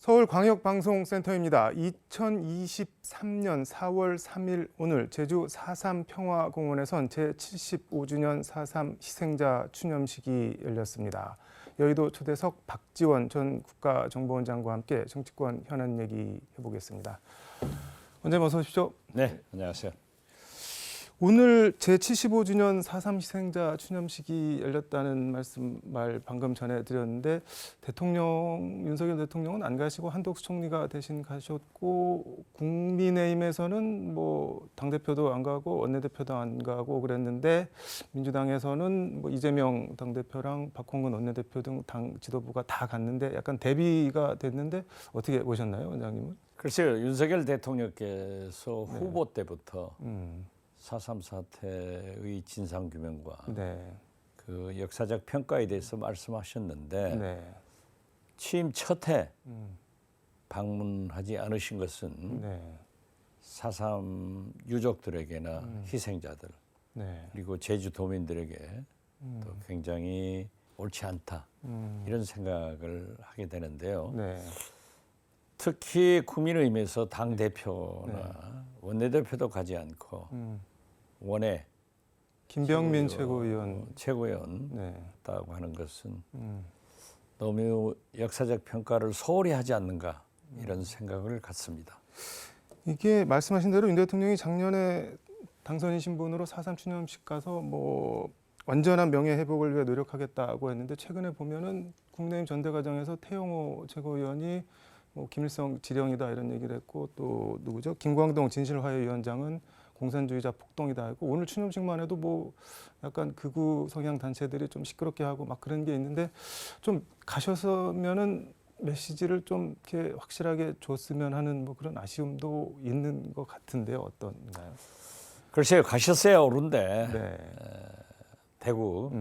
서울광역방송센터입니다. 2023년 4월 3일 오늘 제주 4.3 평화공원에선 제75주년 4.3 희생자 추념식이 열렸습니다. 여의도 초대석 박지원 전 국가정보원장과 함께 정치권 현안 얘기 해보겠습니다. 원장님 어서 오십시오. 네, 안녕하세요. 오늘 제75주년 4.3 희생자 추념식이 열렸다는 말 방금 전해 드렸는데 윤석열 대통령은 안 가시고 한덕수 총리가 대신 가셨고 국민의힘에서는 뭐 당대표도 안 가고 원내대표도 안 가고 그랬는데 민주당에서는 뭐 이재명 당대표랑 박홍근 원내대표 등 당 지도부가 다 갔는데 약간 대비가 됐는데 어떻게 보셨나요, 원장님은? 글쎄요, 윤석열 대통령께서 네. 후보 때부터 4.3 사태의 진상규명과 네. 그 역사적 평가에 대해서 말씀하셨는데 네. 취임 첫해 방문하지 않으신 것은 네. 4.3 유족들에게나 희생자들 네. 그리고 제주도민들에게 또 굉장히 옳지 않다 이런 생각을 하게 되는데요. 네. 특히 국민의힘에서 당대표나 원내대표도 가지 않고 원외 김병민 최고위원 최고위원다고 하는 것은 너무 역사적 평가를 소홀히 하지 않는가 이런 생각을 갖습니다. 이게 말씀하신 대로 윤 대통령이 작년에 당선인 신분으로 4.3 추념식 가서 뭐 완전한 명예 회복을 위해 노력하겠다고 했는데 최근에 보면은 국민의힘 전대과정에서 태영호 최고위원이 뭐 김일성 지령이다 이런 얘기를 했고 또 누구죠? 김광동 진실화해위원장은 공산주의자 폭동이다 하고 오늘 추념식만 해도 뭐 약간 극우 성향 단체들이 좀 시끄럽게 하고 막 그런 게 있는데 좀 가셨으면은 메시지를 좀 이렇게 확실하게 줬으면 하는 뭐 그런 아쉬움도 있는 것 같은데요. 어떤가요? 글쎄요, 가셨어야 옳은데 네. 대구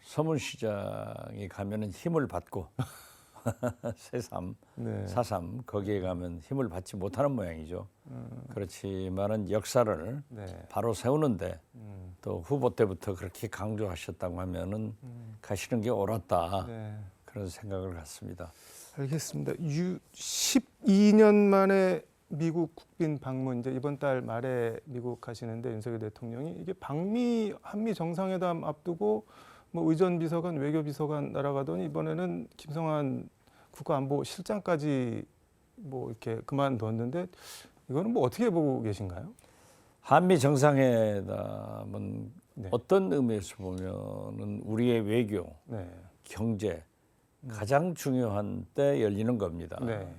서문시장에 가면은 힘을 받고 새삼, 네. 4.3 거기에 가면 힘을 받지 못하는 모양이죠. 그렇지만은 역사를 네. 바로 세우는데 또 후보 때부터 그렇게 강조하셨다고 하면은 가시는 게 옳았다 네. 그런 생각을 갖습니다. 알겠습니다. 12년 만에 미국 국빈 방문 이제 이번 달 말에 미국 가시는데 윤석열 대통령이 이게 한미 정상회담 앞두고 뭐 의전비서관, 외교비서관 날아가더니 이번에는 김성한 국가안보실장까지 뭐 이렇게 그만뒀는데 이거는 뭐 어떻게 보고 계신가요? 한미 정상회담은 네. 어떤 의미에서 보면은 우리의 외교, 네. 경제 가장 중요한 때 열리는 겁니다. 네.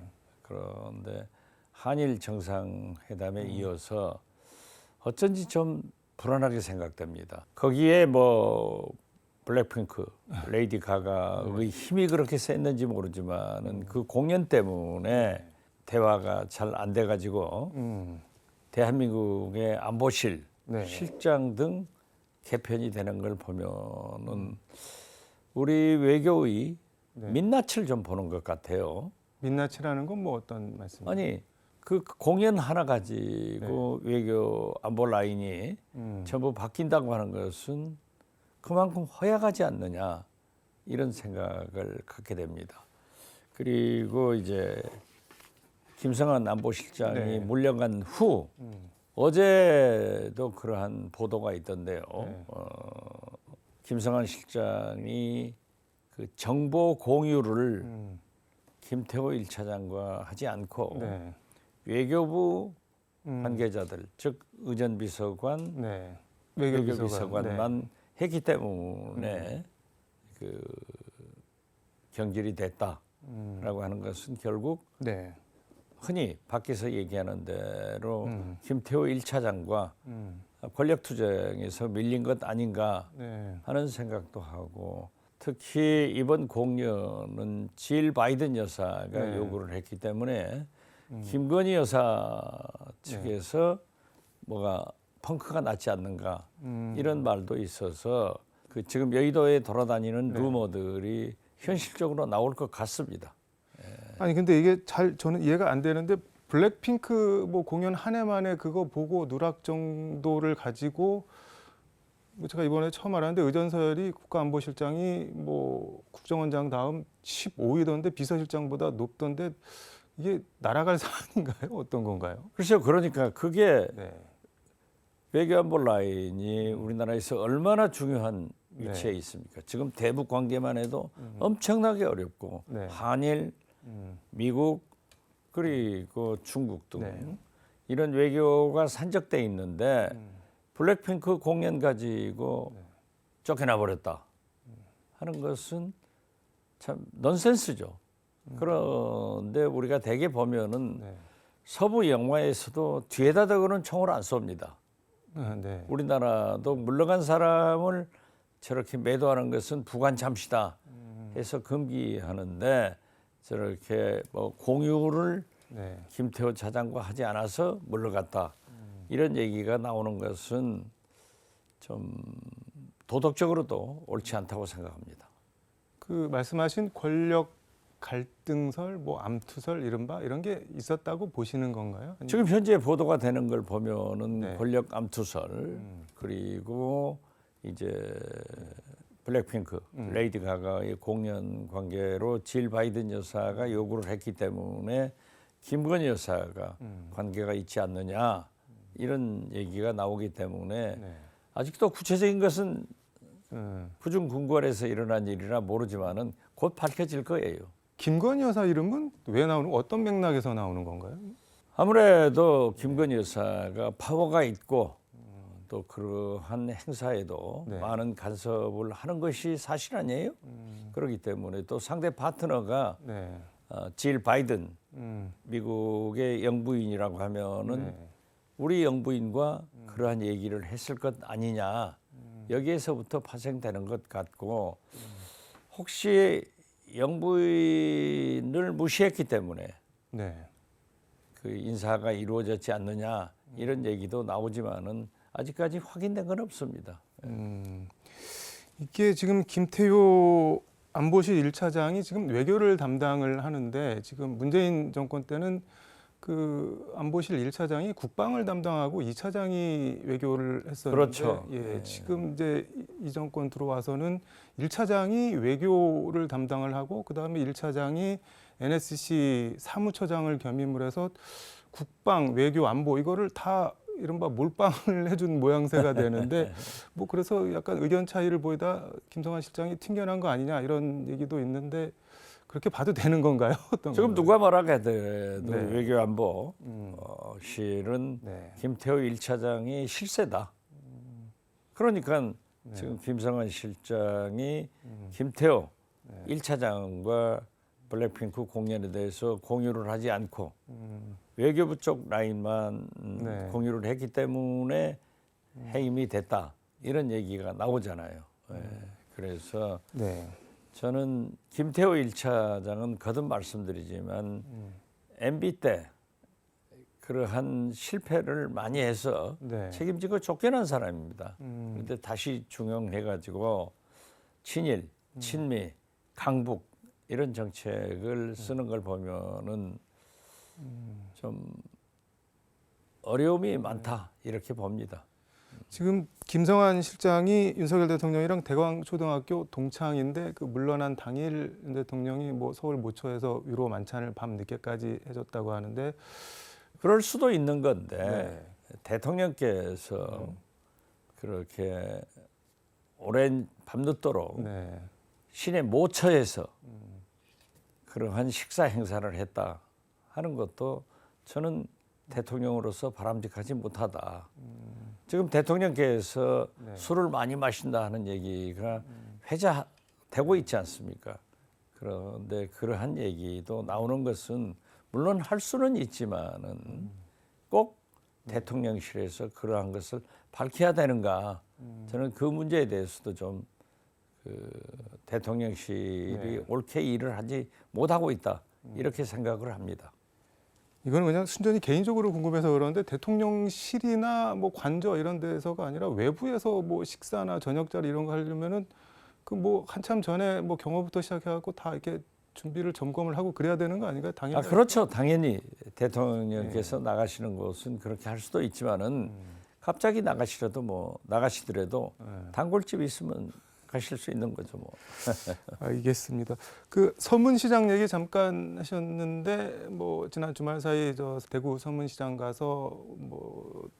그런데 한일 정상회담에 이어서 어쩐지 좀 불안하게 생각됩니다. 거기에 뭐 블랙핑크, 레이디 가가의 힘이 그렇게 셌는지 모르지만은 그 공연 때문에 대화가 잘 안 돼가지고 대한민국의 안보실, 네. 실장 등 개편이 되는 걸 보면은 우리 외교의 민낯을 좀 보는 것 같아요. 민낯이라는 건 뭐 어떤 말씀이에요? 아니 그 공연 하나 가지고 외교 안보 라인이 전부 바뀐다고 하는 것은 그만큼 허약하지 않느냐 이런 생각을 갖게 됩니다. 그리고 이제 김성한 안보실장이 물려간 후 어제도 그러한 보도가 있던데요. 김성한 실장이 그 정보 공유를 김태호 1차장과 하지 않고 외교부 관계자들, 즉 의전비서관, 외교비서관만 했기 때문에 그 경질이 됐다라고 하는 것은 결국 흔히 밖에서 얘기하는 대로 김태호 1차장과 권력투쟁에서 밀린 것 아닌가 하는 생각도 하고 특히 이번 공연은 질 바이든 여사가 요구를 했기 때문에 김건희 여사 측에서 뭐가 펑크가 났지 않는가 이런 말도 있어서 그 지금 여의도에 돌아다니는 루머들이 현실적으로 나올 것 같습니다. 아니 근데 이게 저는 이해가 안 되는데 블랙핑크 뭐 공연 한 해 만에 그거 보고 누락 정도를 가지고 제가 이번에 처음 알았는데 의전서열이 국가안보실장이 뭐 국정원장 다음 15위던데 비서실장보다 높던데 이게 날아갈 사안인가요? 어떤 건가요? 글쎄요. 그러니까 그게 네. 외교안보 라인이 우리나라에서 얼마나 중요한 위치에 네. 있습니까? 지금 대북 관계만 해도 엄청나게 어렵고 네. 한일, 미국 그리고 중국 등 네. 이런 외교가 산적돼 있는데 블랙핑크 공연 가지고 쫓겨나 버렸다 하는 것은 참 넌센스죠. 그런데 우리가 대개 보면은 네. 서부 영화에서도 뒤에다 대고는 총을 안 쏩니다. 네. 우리나라도 물러간 사람을 저렇게 매도하는 것은 부관 잠시다 해서 금기하는데 저렇게 뭐 공유를 네. 김태호 차장과 하지 않아서 물러갔다 이런 얘기가 나오는 것은 좀 도덕적으로도 옳지 않다고 생각합니다. 그 말씀하신 권력 갈등설, 뭐 암투설 이른바 이런 게 있었다고 보시는 건가요? 아니면- 지금 현재 보도가 되는 걸 보면은 네. 권력 암투설 그리고 이제 블랙핑크 레이디 가가의 공연 관계로 질 바이든 여사가 요구를 했기 때문에 김건희 여사가 관계가 있지 않느냐 이런 얘기가 나오기 때문에 네. 아직도 구체적인 것은 음. 부중궁궐에서 일어난 일이라 모르지만은 곧 밝혀질 거예요. 김건희 여사 이름은 왜 나오는 어떤 맥락에서 나오는 건가요? 아무래도 김건희 여사가 파워가 있고 또 그러한 행사에도 네. 많은 간섭을 하는 것이 사실 아니에요? 그렇기 때문에 또 상대 파트너가 네. 질 바이든 음. 미국의 영부인이라고 하면은 네. 우리 영부인과 그러한 얘기를 했을 것 아니냐 여기에서부터 파생되는 것 같고 혹시 영부인을 무시했기 때문에 네. 그 인사가 이루어졌지 않느냐 이런 얘기도 나오지만은 아직까지 확인된 건 없습니다. 이게 지금 김태효 안보실 1차장이 지금 외교를 담당을 하는데 지금 문재인 정권 때는 그 안보실 1차장이 국방을 담당하고 2차장이 외교를 했었는데 그렇죠. 예, 네. 지금 이제 이 정권 들어와서는 1차장이 외교를 담당을 하고 그다음에 1차장이 NSC 사무처장을 겸임을 해서 국방, 외교, 안보 이거를 다 이른바 몰빵을 해준 모양새가 되는데 뭐 그래서 약간 의견 차이를 보이다 김성환 실장이 튕겨난 거 아니냐 이런 얘기도 있는데 그렇게 봐도 되는 건가요? 어떤 지금 건가요? 누가 뭐라 해도 네. 외교안보 실은 네. 김태호 1차장이 실세다. 그러니까 네. 지금 김성환 실장이 김태호 1차장과 블랙핑크 공연에 대해서 공유를 하지 않고 외교부 쪽 라인만 네. 공유를 했기 때문에 해임이 됐다. 이런 얘기가 나오잖아요. 예. 그래서 네. 저는 김태호 1차장은 거듭 말씀드리지만 MB 때 그러한 실패를 많이 해서 네. 책임지고 쫓겨난 사람입니다. 그런데 다시 중용해가지고 친일, 친미, 강북 이런 정책을 쓰는 걸 보면은 좀 어려움이 많다 이렇게 봅니다. 지금 김성환 실장이 윤석열 대통령이랑 대광초등학교 동창인데 그 물러난 당일 윤 대통령이 뭐 서울 모처에서 위로 만찬을 밤 늦게까지 해줬다고 하는데 그럴 수도 있는 건데 네. 대통령께서 그렇게 오랜 밤늦도록 네. 시내 모처에서 그러한 식사 행사를 했다 하는 것도 저는 대통령으로서 바람직하지 못하다. 지금 대통령께서 네. 술을 많이 마신다 하는 얘기가 회자되고 있지 않습니까? 그런데 그러한 얘기도 나오는 것은 물론 할 수는 있지만은 꼭 대통령실에서 그러한 것을 밝혀야 되는가? 저는 그 문제에 대해서도 좀 대통령실이 네. 옳게 일을 하지 못하고 있다 이렇게 생각을 합니다. 이거는 그냥 순전히 개인적으로 궁금해서 그러는데 대통령실이나 뭐 관저 이런 데서가 아니라 외부에서 뭐 식사나 저녁 자리 이런 거 하려면은 그 뭐 한참 전에 뭐 경호부터 시작해갖고 다 이렇게 준비를 점검을 하고 그래야 되는 거 아닌가요? 당연히. 그렇죠. 당연히 대통령께서 나가시는 곳은 그렇게 할 수도 있지만은 갑자기 나가시더라도 네. 단골집 있으면 가실 수 있는 거죠 뭐. 알겠습니다. 그 서문시장 얘기 잠깐 하셨는데 뭐 지난 주말 사이 저 대구 서문시장 가서 뭐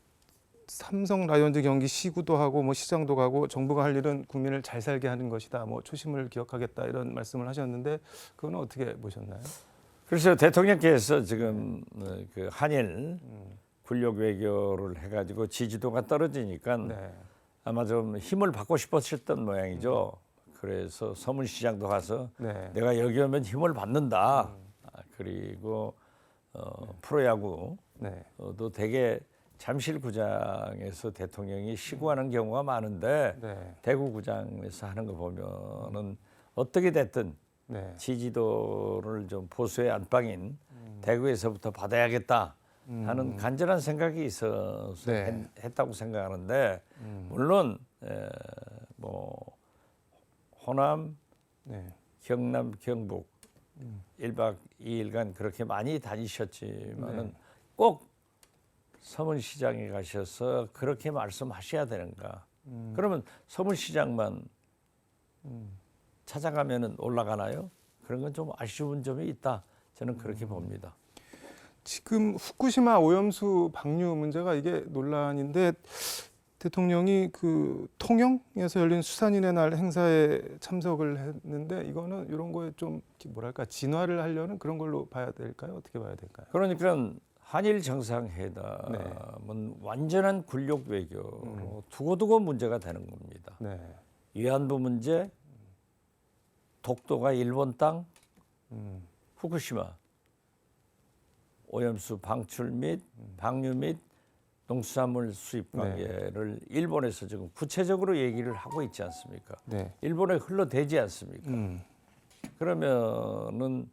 삼성 라이온즈 경기 시구도 하고 뭐 시장도 가고 정부가 할 일은 국민을 잘 살게 하는 것이다. 뭐 초심을 기억하겠다 이런 말씀을 하셨는데 그건 어떻게 보셨나요? 그래서 대통령께서 지금 그 한일 군력 외교를 해가지고 지지도가 떨어지니까 네. 아마 좀 힘을 받고 싶으셨던 모양이죠. 그래서 서문시장도 가서 네. 내가 여기 오면 힘을 받는다. 그리고 프로야구도 네. 되게 잠실구장에서 대통령이 시구하는 경우가 많은데 네. 대구구장에서 하는 거 보면은 어떻게 됐든 네. 지지도를 좀 보수의 안방인 대구에서부터 받아야겠다 하는 간절한 생각이 있어서 네. 했다고 생각하는데 물론 뭐 호남, 네. 경남, 경북 1박 2일간 그렇게 많이 다니셨지만은 네. 꼭 서문시장에 가셔서 그렇게 말씀하셔야 되는가? 그러면 서문시장만 찾아가면은 올라가나요? 그런 건 좀 아쉬운 점이 있다. 저는 그렇게 봅니다. 지금 후쿠시마 오염수 방류 문제가 이게 논란인데 대통령이 그 통영에서 열린 수산인의 날 행사에 참석을 했는데 이거는 이런 거에 좀 뭐랄까 진화를 하려는 그런 걸로 봐야 될까요? 어떻게 봐야 될까요? 그러니까 한일 정상회담은 완전한 군력 외교로 두고두고 문제가 되는 겁니다. 네. 위안부 문제, 독도가 일본 땅, 후쿠시마, 오염수 방출 및 방류 및 농수산물 수입 관계를 일본에서 지금 구체적으로 얘기를 하고 있지 않습니까? 네. 일본에 흘러대지 않습니까? 그러면은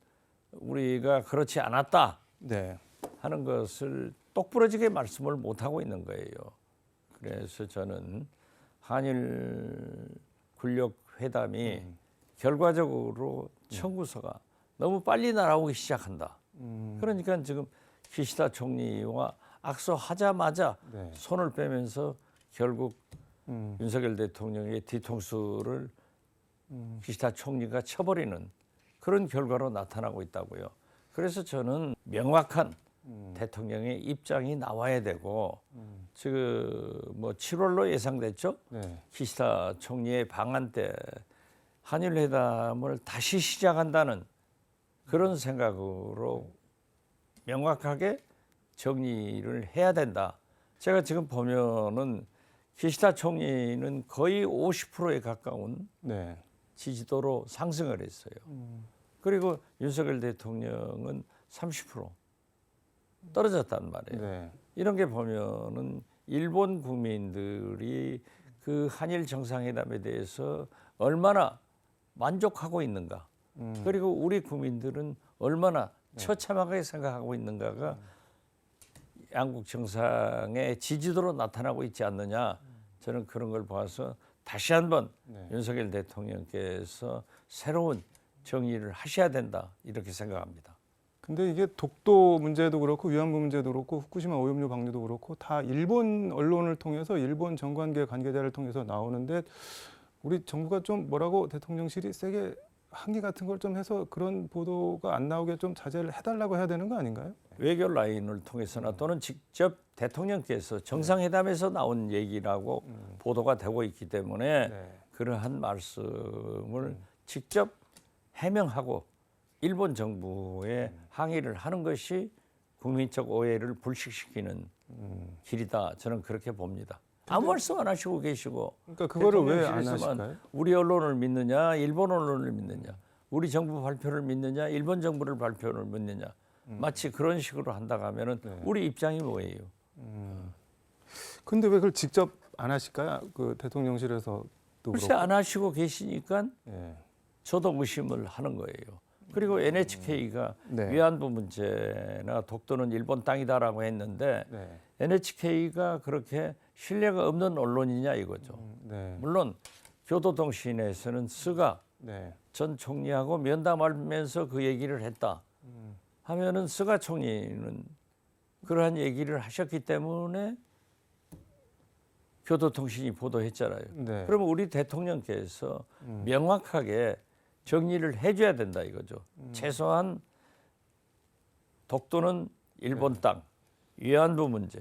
우리가 그렇지 않았다 네. 하는 것을 똑부러지게 말씀을 못 하고 있는 거예요. 그래서 저는 한일 군력 회담이 결과적으로 청구서가 너무 빨리 날아오기 시작한다. 그러니까 지금 기시다 총리와 악수하자마자 네. 손을 빼면서 결국 윤석열 대통령의 뒤통수를 기시다 총리가 쳐버리는 그런 결과로 나타나고 있다고요. 그래서 저는 명확한 대통령의 입장이 나와야 되고 지금 뭐 7월로 예상됐죠. 네. 기시다 총리의 방한 때 한일 회담을 다시 시작한다는 그런 생각으로 명확하게 정리를 해야 된다. 제가 지금 보면은 기시다 총리는 거의 50%에 가까운 네. 지지도로 상승을 했어요. 그리고 윤석열 대통령은 30% 떨어졌단 말이에요. 네. 이런 게 보면은 일본 국민들이 그 한일 정상회담에 대해서 얼마나 만족하고 있는가. 그리고 우리 국민들은 얼마나 처참하게 생각하고 있는가가 양국 정상의 지지도로 나타나고 있지 않느냐. 저는 그런 걸 봐서 다시 한번 윤석열 대통령께서 새로운 정의를 하셔야 된다. 이렇게 생각합니다. 근데 이게 독도 문제도 그렇고 위안부 문제도 그렇고 후쿠시마 오염수 방류도 그렇고 다 일본 언론을 통해서 일본 정관계 관계자를 통해서 나오는데 우리 정부가 좀 뭐라고 대통령실이 세게 항의 같은 걸 좀 해서 그런 보도가 안 나오게 좀 자제를 해달라고 해야 되는 거 아닌가요? 외교 라인을 통해서나 또는 직접 대통령께서 정상회담에서 나온 얘기라고 보도가 되고 있기 때문에 그러한 말씀을 직접 해명하고 일본 정부에 항의를 하는 것이 국민적 오해를 불식시키는 길이다. 저는 그렇게 봅니다. 아무 말씀 안 하시고 계시고 그러니까 그거를 왜 안 대통령실에서만 하실까요? 우리 언론을 믿느냐 일본 언론을 믿느냐 우리 정부 발표를 믿느냐 일본 정부를 발표를 믿느냐 마치 그런 식으로 한다고 하면은 우리 입장이 뭐예요? 근데 왜 그걸 직접 안 하실까요? 그 대통령실에서도 글쎄 그렇고. 안 하시고 계시니까 예. 저도 의심을 하는 거예요. 그리고 NHK가 네. 위안부 문제나 독도는 일본 땅이다라고 했는데 네. NHK가 그렇게 신뢰가 없는 언론이냐 이거죠. 네. 물론 교도통신에서는 스가 네. 전 총리하고 면담하면서 그 얘기를 했다 하면은 스가 총리는 그러한 얘기를 하셨기 때문에 교도통신이 보도했잖아요. 네. 그러면 우리 대통령께서 명확하게 정리를 해줘야 된다 이거죠. 최소한 독도는 일본 땅, 위안부 문제,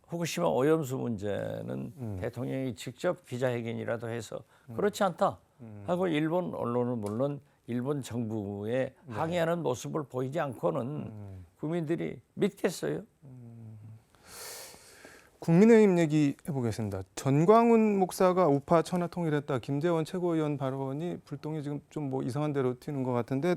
후쿠시마 오염수 문제는 대통령이 직접 기자회견이라도 해서 그렇지 않다 하고 일본 언론은 물론 일본 정부에 항의하는 모습을 보이지 않고는 국민들이 믿겠어요? 국민의힘 얘기 해보겠습니다. 전광훈 목사가 우파 천하 통일했다. 김재원 최고위원 발언이 불똥이 지금 좀 뭐 이상한 대로 튀는 것 같은데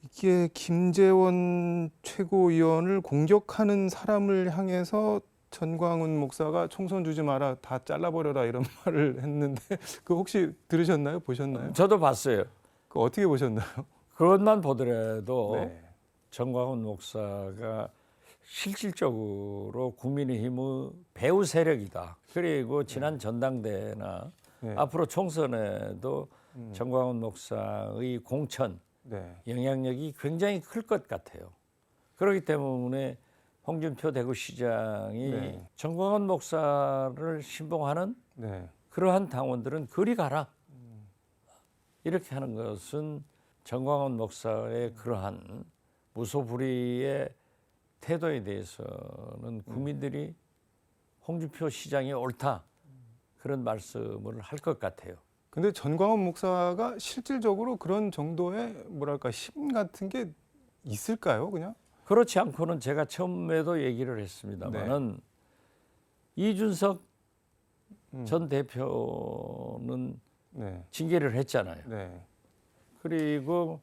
이게 김재원 최고위원을 공격하는 사람을 향해서 전광훈 목사가 총선 주지 마라, 다 잘라버려라 이런 말을 했는데 그거 혹시 들으셨나요? 보셨나요? 저도 봤어요. 그거 어떻게 보셨나요? 그것만 보더라도 네. 전광훈 목사가 실질적으로 국민의힘의 배후 세력이다. 그리고 지난 전당대회나 네. 앞으로 총선에도 전광훈 목사의 공천, 네. 영향력이 굉장히 클 것 같아요. 그렇기 때문에 홍준표 대구시장이 네. 전광훈 목사를 신봉하는 네. 그러한 당원들은 그리 가라. 이렇게 하는 것은 전광훈 목사의 그러한 무소불위의 태도에 대해서는 국민들이 홍준표 시장이 옳다 그런 말씀을 할 것 같아요. 근데 전광훈 목사가 실질적으로 그런 정도의 뭐랄까 힘 같은 게 있을까요? 그냥? 그렇지 않고는 제가 처음에도 얘기를 했습니다만은 이준석 전 대표는 네. 징계를 했잖아요. 네. 그리고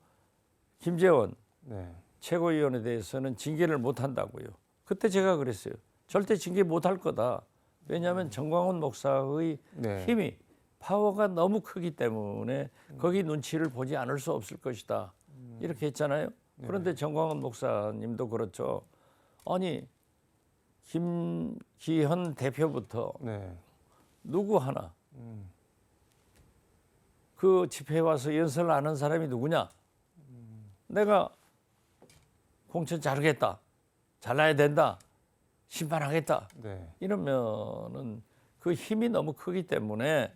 김재원 네. 최고위원에 대해서는 징계를 못 한다고요. 그때 제가 그랬어요. 절대 징계 못 할 거다. 왜냐하면 전광훈 목사의 네. 힘이 파워가 너무 크기 때문에 거기 눈치를 보지 않을 수 없을 것이다. 이렇게 했잖아요. 그런데 전광훈 목사님도 그렇죠. 아니 김기현 대표부터 네. 누구 하나 그 집회에 와서 연설을 안 한 사람이 누구냐? 내가 공천 자르겠다. 잘라야 된다. 심판하겠다. 네. 이러면은 그 힘이 너무 크기 때문에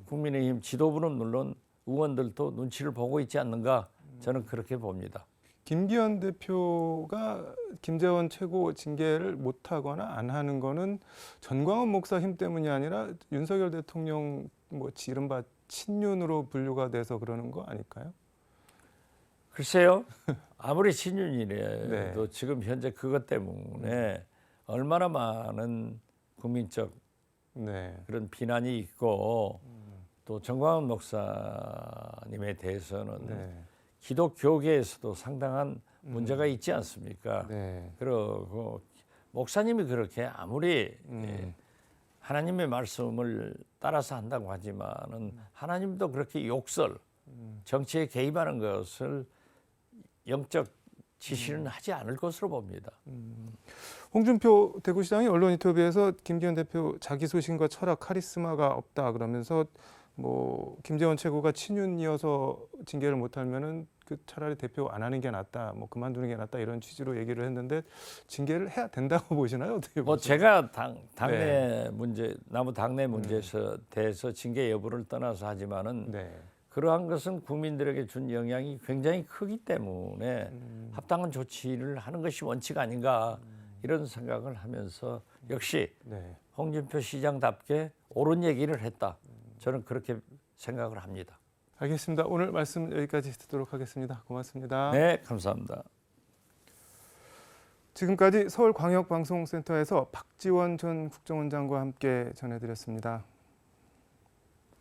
국민의힘 지도부는 물론 의원들도 눈치를 보고 있지 않는가 저는 그렇게 봅니다. 김기현 대표가 김재원 최고 징계를 못하거나 안 하는 거는 전광훈 목사 힘 때문이 아니라 윤석열 대통령 뭐 이른바 친윤으로 분류가 돼서 그러는 거 아닐까요? 글쎄요. 아무리 친윤이래도 네. 지금 현재 그것 때문에 얼마나 많은 국민적 네. 그런 비난이 있고 또 전광훈 목사님에 대해서는 네. 기독교계에서도 상당한 문제가 있지 않습니까? 네. 그리고 목사님이 그렇게 아무리 하나님의 말씀을 따라서 한다고 하지만은 하나님도 그렇게 욕설, 정치에 개입하는 것을 영적 지시는 하지 않을 것으로 봅니다. 홍준표 대구시장이 언론 인터뷰에서 김기현 대표 자기 소신과 철학, 카리스마가 없다 그러면서 뭐 김재원 최고가 친윤이어서 징계를 못하면은 그 차라리 대표 안 하는 게 낫다, 뭐 그만두는 게 낫다 이런 취지로 얘기를 했는데 징계를 해야 된다고 보시나요? 어떻게 뭐 보세요? 제가 당내 문제, 남은 당내 문제에서 대해서 징계 여부를 떠나서 하지만은 네. 그러한 것은 국민들에게 준 영향이 굉장히 크기 때문에 합당한 조치를 하는 것이 원칙 아닌가 이런 생각을 하면서 역시 네. 홍준표 시장답게 옳은 얘기를 했다. 저는 그렇게 생각을 합니다. 알겠습니다. 오늘 말씀 여기까지 듣도록 하겠습니다. 고맙습니다. 네, 감사합니다. 지금까지 서울광역방송센터에서 박지원 전 국정원장과 함께 전해드렸습니다.